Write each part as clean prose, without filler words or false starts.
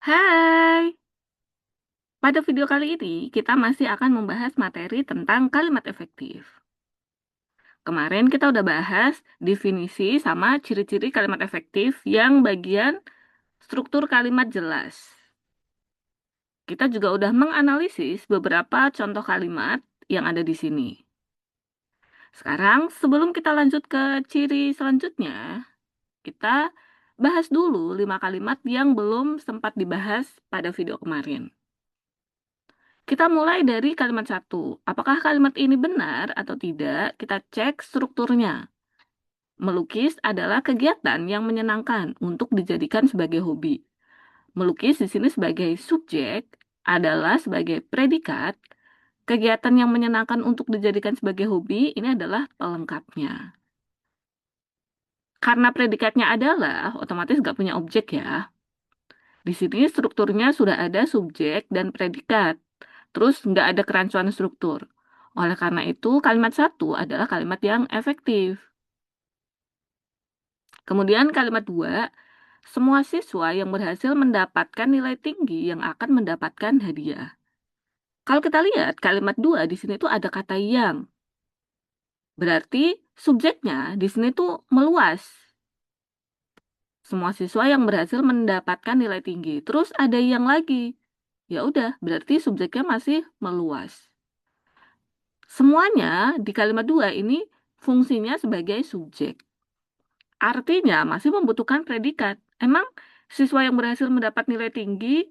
Hai, pada video kali ini kita masih akan membahas materi tentang kalimat efektif. Kemarin kita udah bahas definisi sama ciri-ciri kalimat efektif yang bagian struktur kalimat jelas. Kita juga udah menganalisis beberapa contoh kalimat yang ada di sini. Sekarang, sebelum kita lanjut ke ciri selanjutnya, kita bahas dulu 5 kalimat yang belum sempat dibahas pada video kemarin. Kita mulai dari kalimat satu. Apakah kalimat ini benar atau tidak? Kita cek strukturnya. Melukis adalah kegiatan yang menyenangkan untuk dijadikan sebagai hobi. Melukis di sini sebagai subjek adalah sebagai predikat. Kegiatan yang menyenangkan untuk dijadikan sebagai hobi ini adalah pelengkapnya. Karena predikatnya adalah, otomatis nggak punya objek ya. Di sini strukturnya sudah ada subjek dan predikat. Terus nggak ada kerancuan struktur. Oleh karena itu, kalimat satu adalah kalimat yang efektif. Kemudian kalimat dua, semua siswa yang berhasil mendapatkan nilai tinggi yang akan mendapatkan hadiah. Kalau kita lihat kalimat dua di sini tuh ada kata yang. Berarti subjeknya di sini tuh meluas. Semua siswa yang berhasil mendapatkan nilai tinggi. Terus ada yang lagi. Ya udah, berarti subjeknya masih meluas. Semuanya di kalimat dua ini fungsinya sebagai subjek. Artinya masih membutuhkan predikat. Emang siswa yang berhasil mendapat nilai tinggi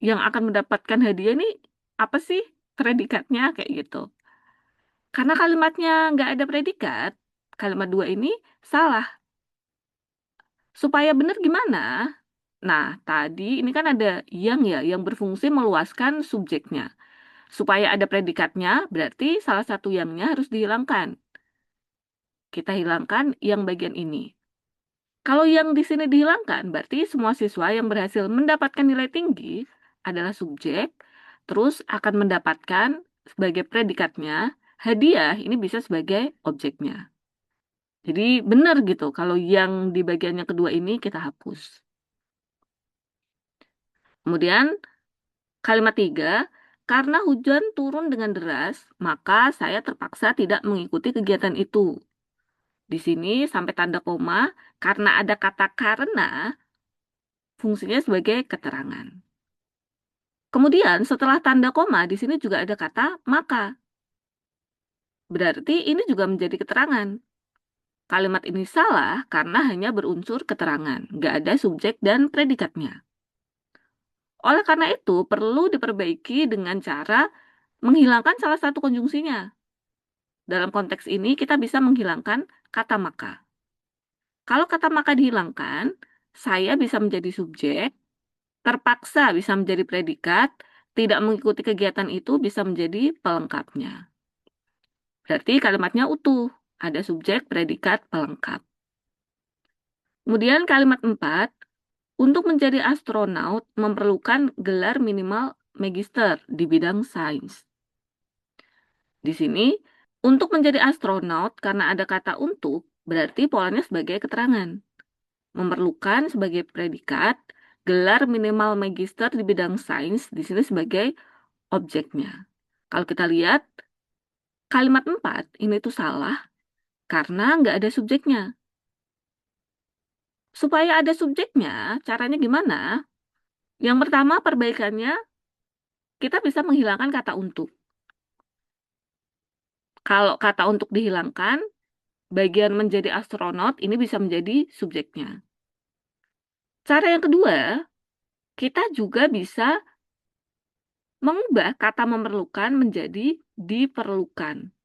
yang akan mendapatkan hadiah ini apa sih predikatnya kayak gitu. Karena kalimatnya nggak ada predikat, kalimat dua ini salah. Supaya benar gimana? Nah, tadi ini kan ada yang ya, yang berfungsi meluaskan subjeknya. Supaya ada predikatnya, berarti salah satu yangnya harus dihilangkan. Kita hilangkan yang bagian ini. Kalau yang di sini dihilangkan, berarti semua siswa yang berhasil mendapatkan nilai tinggi adalah subjek, terus akan mendapatkan sebagai predikatnya, hadiah ini bisa sebagai objeknya. Jadi benar gitu, kalau yang di bagian yang kedua ini kita hapus. Kemudian kalimat tiga, karena hujan turun dengan deras, maka saya terpaksa tidak mengikuti kegiatan itu. Di sini sampai tanda koma, karena ada kata karena, fungsinya sebagai keterangan. Kemudian setelah tanda koma di sini juga ada kata maka. Berarti ini juga menjadi keterangan. Kalimat ini salah karena hanya berunsur keterangan, nggak ada subjek dan predikatnya. Oleh karena itu perlu diperbaiki dengan cara menghilangkan salah satu konjungsinya. Dalam konteks ini kita bisa menghilangkan kata maka. Kalau kata maka dihilangkan, saya bisa menjadi subjek, terpaksa bisa menjadi predikat, tidak mengikuti kegiatan itu bisa menjadi pelengkapnya. Berarti kalimatnya utuh, ada subjek, predikat, pelengkap. Kemudian kalimat 4, untuk menjadi astronaut memerlukan gelar minimal magister di bidang sains. Di sini, untuk menjadi astronot karena ada kata untuk, berarti polanya sebagai keterangan. Memerlukan sebagai predikat, gelar minimal magister di bidang sains di sini sebagai objeknya. Kalau kita lihat, kalimat 4 ini tuh salah karena nggak ada subjeknya. Supaya ada subjeknya, caranya gimana? Yang pertama, perbaikannya, kita bisa menghilangkan kata untuk. Kalau kata untuk dihilangkan, bagian menjadi astronot ini bisa menjadi subjeknya. Cara yang kedua, kita juga bisa mengubah kata memerlukan menjadi diperlukan.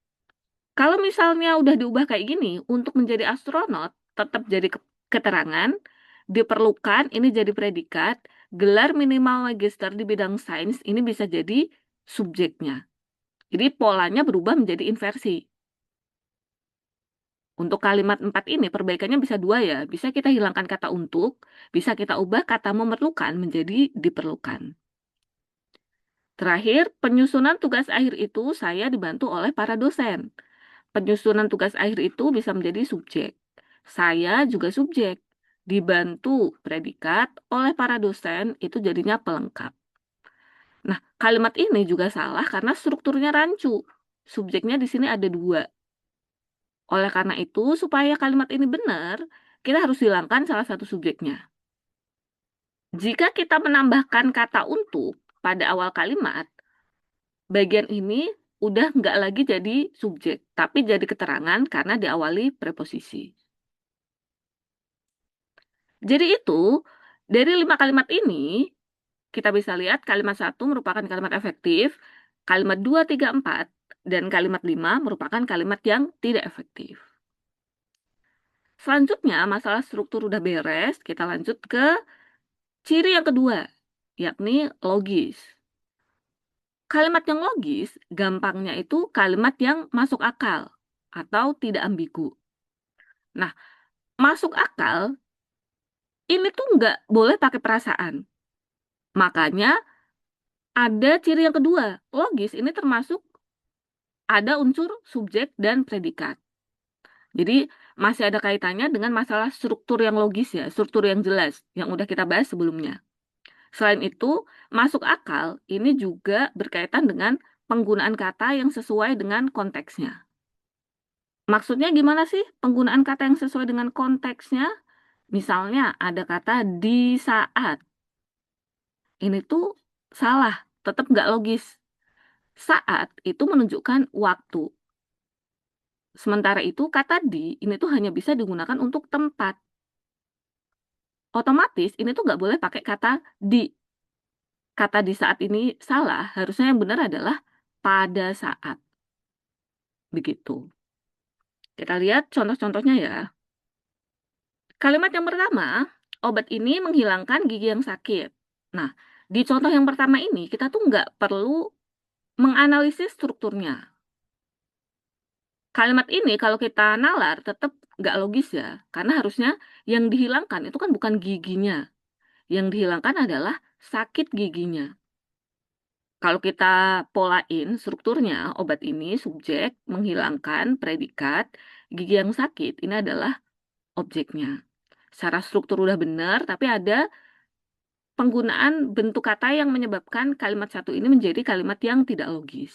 Kalau misalnya udah diubah kayak gini, untuk menjadi astronot, tetap jadi keterangan, diperlukan ini jadi predikat, gelar minimal magister di bidang sains ini bisa jadi subjeknya. Jadi polanya berubah menjadi inversi. Untuk kalimat 4 ini perbaikannya bisa dua ya. Bisa kita hilangkan kata untuk, bisa kita ubah kata memerlukan menjadi diperlukan. Terakhir, penyusunan tugas akhir itu saya dibantu oleh para dosen. Penyusunan tugas akhir itu bisa menjadi subjek. Saya juga subjek. dibantu predikat oleh para dosen, itu jadinya pelengkap. Nah, kalimat ini juga salah karena strukturnya rancu. Subjeknya di sini ada dua. Oleh karena itu, supaya kalimat ini benar, kita harus hilangkan salah satu subjeknya. Jika kita menambahkan kata untuk pada awal kalimat, bagian ini udah nggak lagi jadi subjek, tapi jadi keterangan karena diawali preposisi. Jadi itu, dari 5 kalimat ini, kita bisa lihat kalimat 1 merupakan kalimat efektif, kalimat 2, 3, 4, dan kalimat 5 merupakan kalimat yang tidak efektif. Selanjutnya, masalah struktur udah beres, kita lanjut ke ciri yang kedua, yakni logis. Kalimat yang logis, gampangnya itu kalimat yang masuk akal atau tidak ambigu. Nah, masuk akal ini tuh nggak boleh pakai perasaan. Makanya ada ciri yang kedua, logis ini termasuk ada unsur subjek dan predikat. Jadi masih ada kaitannya dengan masalah struktur yang logis ya, struktur yang jelas yang udah kita bahas sebelumnya. Selain itu, masuk akal ini juga berkaitan dengan penggunaan kata yang sesuai dengan konteksnya. Maksudnya gimana sih penggunaan kata yang sesuai dengan konteksnya? Misalnya ada kata di saat. Ini tuh salah, tetap nggak logis. Saat itu menunjukkan waktu. Sementara itu kata di ini tuh hanya bisa digunakan untuk tempat. Otomatis ini tuh nggak boleh pakai kata di. Kata di saat ini salah, harusnya yang benar adalah pada saat. Begitu. Kita lihat contoh-contohnya ya. Kalimat yang pertama, obat ini menghilangkan gigi yang sakit. Nah, di contoh yang pertama ini kita tuh nggak perlu menganalisis strukturnya. Kalimat ini kalau kita nalar tetap nggak logis ya, karena harusnya yang dihilangkan itu kan bukan giginya. Yang dihilangkan adalah sakit giginya. Kalau kita polain strukturnya, obat ini subjek menghilangkan predikat, gigi yang sakit ini adalah objeknya. Secara struktur udah benar, tapi ada penggunaan bentuk kata yang menyebabkan kalimat satu ini menjadi kalimat yang tidak logis.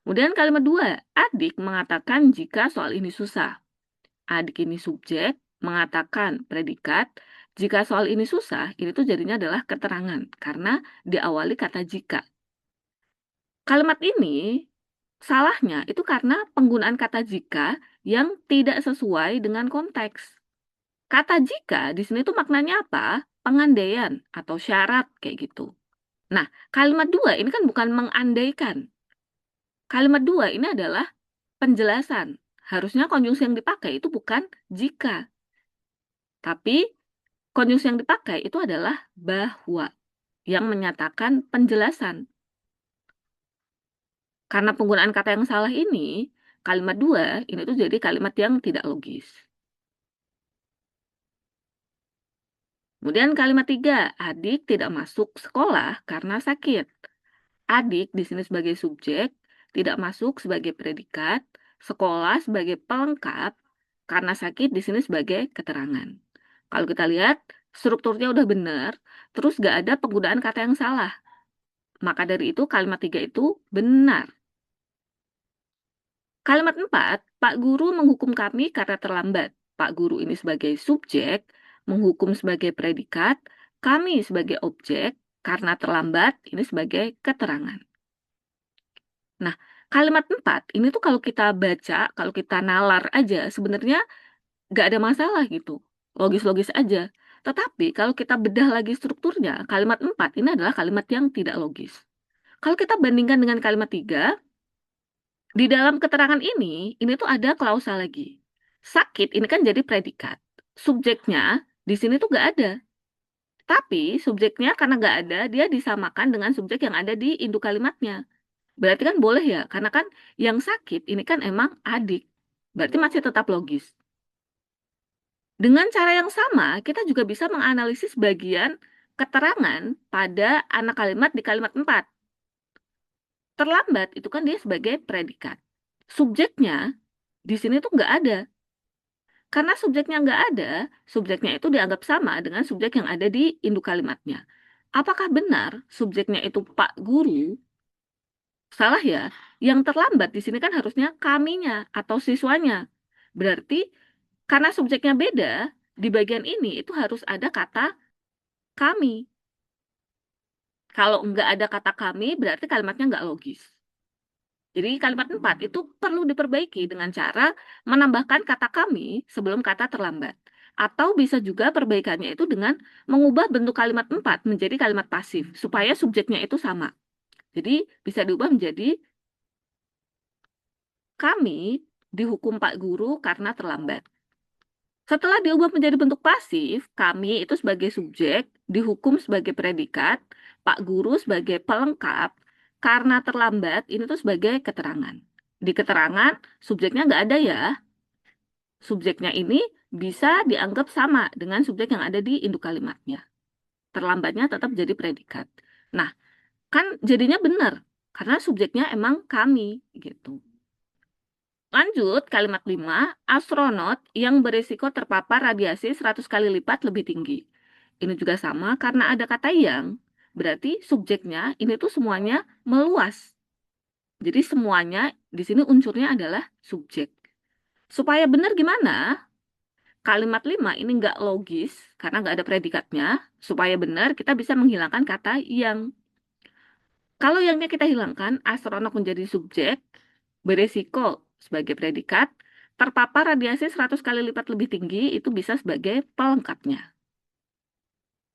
Kemudian kalimat dua, adik mengatakan jika soal ini susah. Adik ini subjek, mengatakan predikat. Jika soal ini susah, ini tuh jadinya adalah keterangan, karena diawali kata jika. Kalimat ini salahnya itu karena penggunaan kata jika yang tidak sesuai dengan konteks. Kata jika di sini tuh maknanya apa? Pengandaian atau syarat kayak gitu. Nah, kalimat dua ini kan bukan mengandaikan. Kalimat dua ini adalah penjelasan. Harusnya konjungsi yang dipakai itu bukan jika. Tapi konjungsi yang dipakai itu adalah bahwa yang menyatakan penjelasan. Karena penggunaan kata yang salah ini, kalimat dua ini tuh jadi kalimat yang tidak logis. Kemudian kalimat tiga, adik tidak masuk sekolah karena sakit. Adik di sini sebagai subjek, tidak masuk sebagai predikat, sekolah sebagai pelengkap, karena sakit di sini sebagai keterangan. Kalau kita lihat, strukturnya udah benar, terus gak ada penggunaan kata yang salah. Maka dari itu kalimat tiga itu benar. Kalimat 4, Pak Guru menghukum kami karena terlambat. Pak Guru ini sebagai subjek, menghukum sebagai predikat, kami sebagai objek, karena terlambat ini sebagai keterangan. Nah, kalimat 4 ini tuh kalau kita baca, kalau kita nalar aja, sebenarnya nggak ada masalah gitu. Logis-logis aja. Tetapi kalau kita bedah lagi strukturnya, kalimat 4 ini adalah kalimat yang tidak logis. Kalau kita bandingkan dengan kalimat 3, di dalam keterangan ini tuh ada klausa lagi. Sakit ini kan jadi predikat. Subjeknya di sini tuh nggak ada. Tapi subjeknya karena nggak ada, dia disamakan dengan subjek yang ada di induk kalimatnya. Berarti kan boleh ya, karena kan yang sakit ini kan emang adik. Berarti masih tetap logis. Dengan cara yang sama, kita juga bisa menganalisis bagian keterangan pada anak kalimat di kalimat 4. Terlambat itu kan dia sebagai predikat. Subjeknya di sini tuh nggak ada. Karena subjeknya nggak ada, subjeknya itu dianggap sama dengan subjek yang ada di induk kalimatnya. Apakah benar subjeknya itu Pak Guru? Salah ya. Yang terlambat di sini kan harusnya kaminya atau siswanya. Berarti karena subjeknya beda, di bagian ini itu harus ada kata kami. Kalau nggak ada kata kami, berarti kalimatnya nggak logis. Jadi kalimat 4 itu perlu diperbaiki dengan cara menambahkan kata kami sebelum kata terlambat. Atau bisa juga perbaikannya itu dengan mengubah bentuk kalimat 4 menjadi kalimat pasif, supaya subjeknya itu sama. Jadi bisa diubah menjadi kami dihukum Pak Guru karena terlambat. Setelah diubah menjadi bentuk pasif, kami itu sebagai subjek, dihukum sebagai predikat, Pak Guru sebagai pelengkap, karena terlambat ini tuh sebagai keterangan. Di keterangan, subjeknya nggak ada ya. Subjeknya ini bisa dianggap sama dengan subjek yang ada di induk kalimatnya. Terlambatnya tetap jadi predikat. Nah, kan jadinya benar, karena subjeknya emang kami, gitu. Lanjut, kalimat 5, astronot yang berisiko terpapar radiasi 100 kali lipat lebih tinggi. Ini juga sama karena ada kata yang, berarti subjeknya ini tuh semuanya meluas. Jadi semuanya di sini unsurnya adalah subjek. Supaya benar gimana? Kalimat 5 ini nggak logis karena nggak ada predikatnya. Supaya benar kita bisa menghilangkan kata yang. Kalau yangnya kita hilangkan, astronot menjadi subjek, beresiko sebagai predikat, terpapar radiasi 100 kali lipat lebih tinggi itu bisa sebagai pelengkapnya.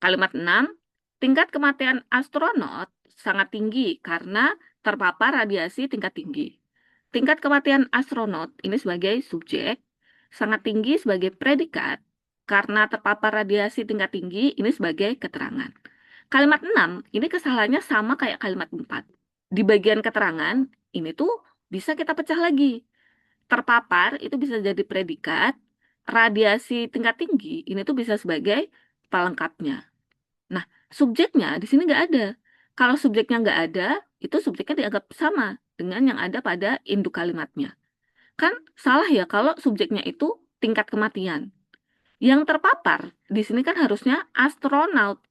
Kalimat 6, tingkat kematian astronot sangat tinggi karena terpapar radiasi tingkat tinggi. Tingkat kematian astronot ini sebagai subjek, sangat tinggi sebagai predikat, karena terpapar radiasi tingkat tinggi ini sebagai keterangan. Kalimat 6, ini kesalahannya sama kayak kalimat 4. Di bagian keterangan, ini tuh bisa kita pecah lagi. Terpapar itu bisa jadi predikat, radiasi tingkat tinggi ini tuh bisa sebagai pelengkapnya. Nah, subjeknya di sini nggak ada. Kalau subjeknya nggak ada, itu subjeknya dianggap sama dengan yang ada pada induk kalimatnya. Kan salah ya kalau subjeknya itu tingkat kematian. Yang terpapar di sini kan harusnya astronaut,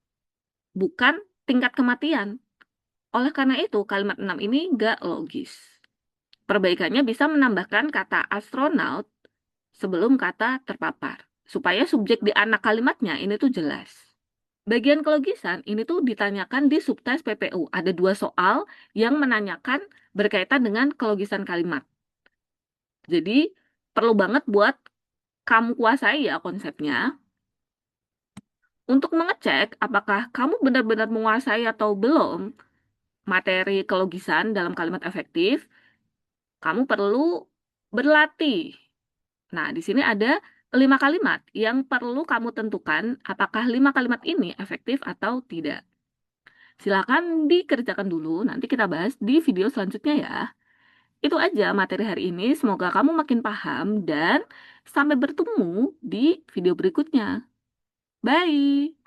bukan tingkat kematian. Oleh karena itu, kalimat 6 ini nggak logis. Perbaikannya bisa menambahkan kata astronaut sebelum kata terpapar, supaya subjek di anak kalimatnya ini tuh jelas. Bagian kelogisan ini tuh ditanyakan di subtes PPU. Ada 2 soal yang menanyakan berkaitan dengan kelogisan kalimat. Jadi, perlu banget buat kamu kuasai ya konsepnya. Untuk mengecek apakah kamu benar-benar menguasai atau belum materi kelogisan dalam kalimat efektif, kamu perlu berlatih. Nah, di sini ada 5 kalimat yang perlu kamu tentukan apakah 5 kalimat ini efektif atau tidak. Silakan dikerjakan dulu, nanti kita bahas di video selanjutnya ya. Itu aja materi hari ini, semoga kamu makin paham dan sampai bertemu di video berikutnya. Bye!